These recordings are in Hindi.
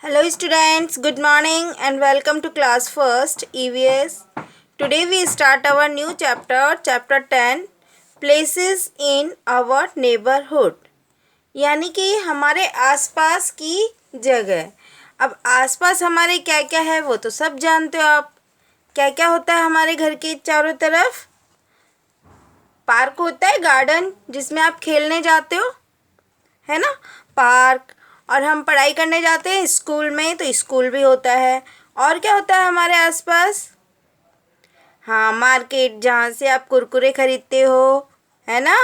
Hello students, good morning and welcome to class first EVS. Today we start our new chapter 10 places in our neighborhood. यानी कि हमारे आसपास की जगह. अब आसपास हमारे क्या क्या है वो तो सब जानते हो आप. क्या क्या होता है हमारे घर के चारों तरफ? पार्क होता है, गार्डन जिसमें आप खेलने जाते हो, है ना, पार्क. और हम पढ़ाई करने जाते हैं स्कूल में तो स्कूल भी होता है. और क्या होता है हमारे आसपास? हाँ, मार्केट जहाँ से आप कुरकुरे खरीदते हो, है ना,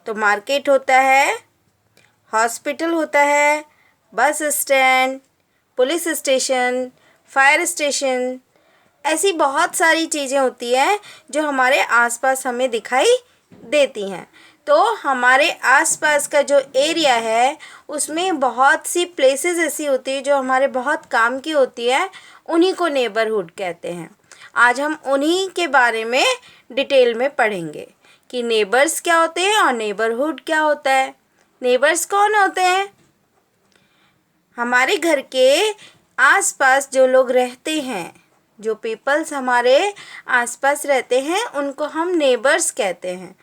तो मार्केट होता है. हॉस्पिटल होता है, bus stand, police station, fire station. ऐसी बहुत सारी चीज़ें होती हैं जो हमारे आसपास हमें दिखाई देती हैं. तो हमारे आसपास का जो एरिया है उसमें बहुत सी प्लेसेस ऐसी होती है जो हमारे बहुत काम की होती है. उन्हीं को नेबरहुड कहते हैं. आज हम उन्हीं के बारे में डिटेल में पढ़ेंगे कि नेबर्स क्या होते हैं और नेबरहुड क्या होता है. नेबर्स कौन होते हैं? हमारे घर के आसपास जो लोग रहते हैं, जो पीपल्स हमारे आसपास रहते हैं उनको हम नेबर्स कहते हैं.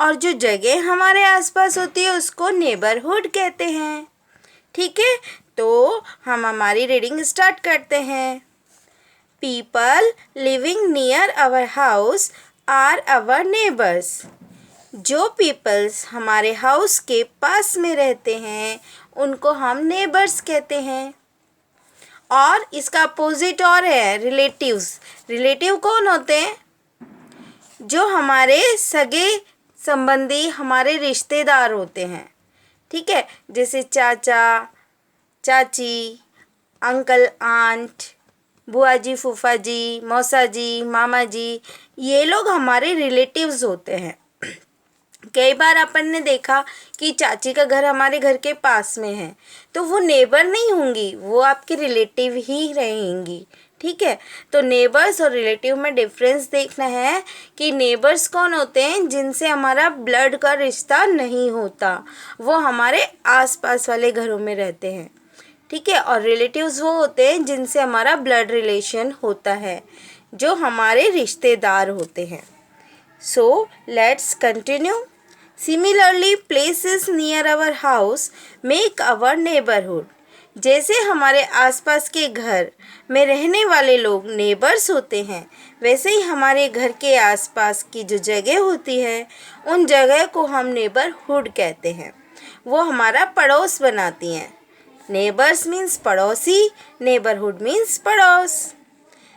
और जो जगह हमारे आसपास होती है उसको नेबरहुड कहते हैं. ठीक है, तो हम हमारी रीडिंग स्टार्ट करते हैं. People living near our house are our neighbours. जो पीपल्स हमारे हाउस के पास में रहते हैं उनको हम नेबर्स कहते हैं. और इसका अपोजिट और है रिलेटिव्स. रिलेटिव कौन होते हैं? जो हमारे सगे संबंधी, हमारे रिश्तेदार होते हैं. ठीक है, जैसे चाचा, चाची, अंकल, आंट, बुआ जी, फूफा जी, मौसा जी, मामा जी, ये लोग हमारे रिलेटिव्स होते हैं. कई बार अपन ने देखा कि चाची का घर हमारे घर के पास में है तो वो नेबर नहीं होंगी, वो आपके रिलेटिव ही रहेंगी. ठीक है, तो नेबर्स और रिलेटिव में डिफरेंस देखना है कि नेबर्स कौन होते हैं जिनसे हमारा ब्लड का रिश्ता नहीं होता, वो हमारे आसपास वाले घरों में रहते हैं. ठीक है, और रिलेटिव्स वो होते हैं जिनसे हमारा ब्लड रिलेशन होता है, जो हमारे रिश्तेदार होते हैं. So let's continue. Similarly, places near our house make our neighborhood. जैसे हमारे आसपास के घर में रहने वाले लोग नेबर्स होते हैं, वैसे ही हमारे घर के आसपास की जो जगह होती है उन जगह को हम नेबरहुड कहते हैं. वो हमारा पड़ोस बनाती हैं. नेबर्स मीन्स पड़ोसी, नेबरहुड मीन्स पड़ोस.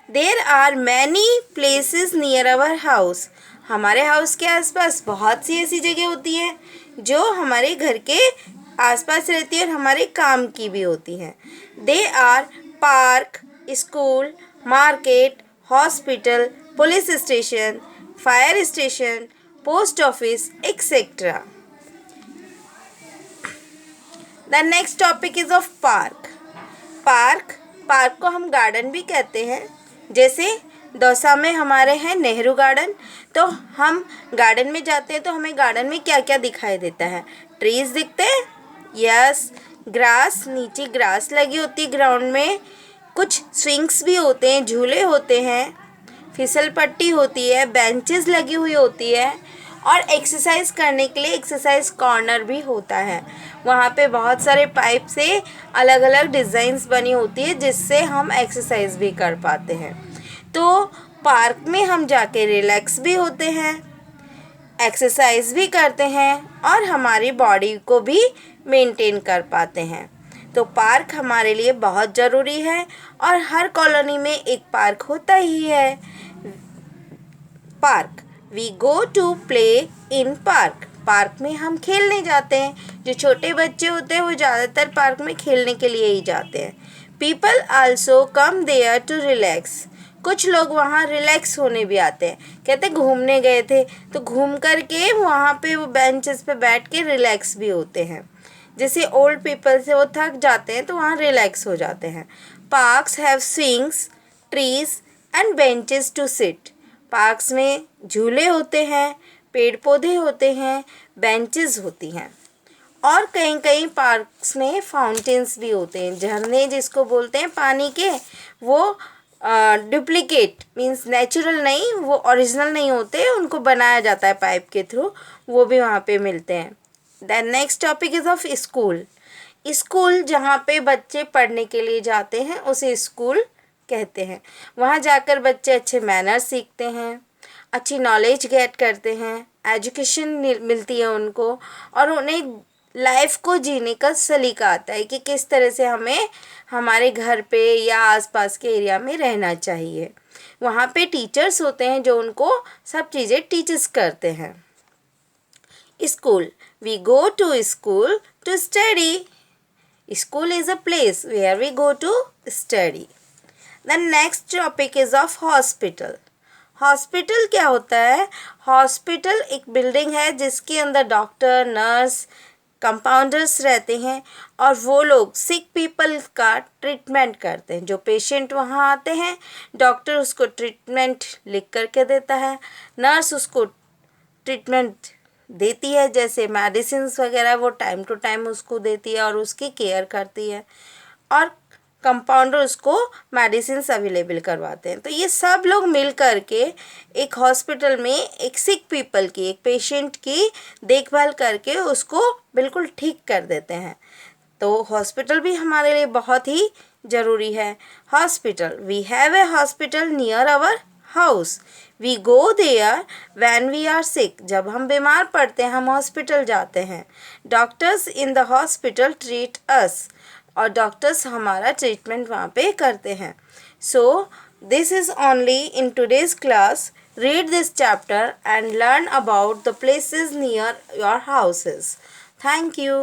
There are many places near our house. हमारे हाउस के आसपास बहुत सी ऐसी जगह होती हैं जो हमारे घर के आसपास रहती है और हमारे काम की भी होती हैं. They are park, school, market, hospital, police station, fire station, post office, etcetera. The next topic is of park. Park को हम गार्डन भी कहते हैं. जैसे दौसा में हमारे हैं नेहरू गार्डन. तो हम गार्डन में जाते हैं तो हमें गार्डन में क्या क्या दिखाई देता है? ट्रीज दिखते हैं, यस. ग्रास, नीचे ग्रास लगी होती है ग्राउंड में. कुछ स्विंग्स भी होते हैं, झूले होते हैं, फिसल पट्टी होती है, बेंचेस लगी हुई होती है. और एक्सरसाइज करने के लिए एक्सरसाइज कॉर्नर भी होता है. वहाँ पे बहुत सारे पाइप से अलग अलग डिज़ाइंस बनी होती है जिससे हम एक्सरसाइज भी कर पाते हैं. तो पार्क में हम जाके रिलैक्स भी होते हैं, एक्सरसाइज भी करते हैं और हमारी बॉडी को भी मेंटेन कर पाते हैं. तो पार्क हमारे लिए बहुत ज़रूरी है और हर कॉलोनी में एक पार्क होता ही है. Park, we go to play in park. Park में हम खेलने जाते हैं. जो छोटे बच्चे होते हैं वो ज़्यादातर पार्क में खेलने के लिए ही जाते हैं. People also come there to relax. कुछ लोग वहाँ रिलैक्स होने भी आते हैं. कहते घूमने गए थे तो घूम कर के वहाँ पे वो बेंचेस पे बैठ के रिलैक्स भी होते हैं. जैसे ओल्ड पीपल से वो थक जाते हैं तो वहाँ रिलैक्स हो जाते हैं. Parks have swings, trees and benches to sit. Parks में झूले होते हैं, पेड़ पौधे होते हैं, बेंचेस होती हैं. और कहीं कहीं पार्क्स में फाउंटेन्स भी होते हैं, झरने जिसको बोलते हैं पानी के, वो डुप्लीकेट मीन्स नेचुरल नहीं, वो ओरिजिनल नहीं होते, उनको बनाया जाता है पाइप के थ्रू, वो भी वहाँ पे मिलते हैं। Then next topic is of school. School जहाँ पे बच्चे पढ़ने के लिए जाते हैं उसे स्कूल कहते हैं। वहाँ जाकर बच्चे अच्छे मैनर्स सीखते हैं, अच्छी नॉलेज गेट करते हैं, एजुकेशन मिलती है उनको, और उन्हें लाइफ को जीने का सलीका आता है कि किस तरह से हमें हमारे घर पे या आसपास के एरिया में रहना चाहिए। वहाँ पे टीचर्स होते हैं जो उनको सब चीज़ें टीचर्स करते हैं। School, we go to school to study. School is a place where we go to study. The next topic is of hospital. Hospital क्या होता है? हॉस्पिटल एक बिल्डिंग है जिसके अंदर डॉक्टर, नर्स, कंपाउंडर्स रहते हैं और वो लोग सिक पीपल का ट्रीटमेंट करते हैं। जो पेशेंट वहाँ आते हैं, डॉक्टर उसको ट्रीटमेंट लिख करके देता है, नर्स उसको ट्रीटमेंट देती है, जैसे मेडिसिन्स वगैरह वो टाइम टू टाइम उसको देती है और उसकी केयर करती है, और कंपाउंडर उसको मेडिसिन्स अवेलेबल करवाते हैं। तो ये सब लोग मिल कर के एक हॉस्पिटल में एक सिक पीपल की, एक पेशेंट की देखभाल करके उसको बिल्कुल ठीक कर देते हैं। तो हॉस्पिटल भी हमारे लिए बहुत ही ज़रूरी है। Hospital, we have a hospital near our house. We go there when we are sick. जब हम बीमार पड़ते हैं हम हॉस्पिटल जाते हैं। Doctors in the hospital treat us, और डॉक्टर्स हमारा ट्रीटमेंट वहाँ पे करते हैं। So this is only in today's class. Read this chapter and learn about the places near your houses. Thank you.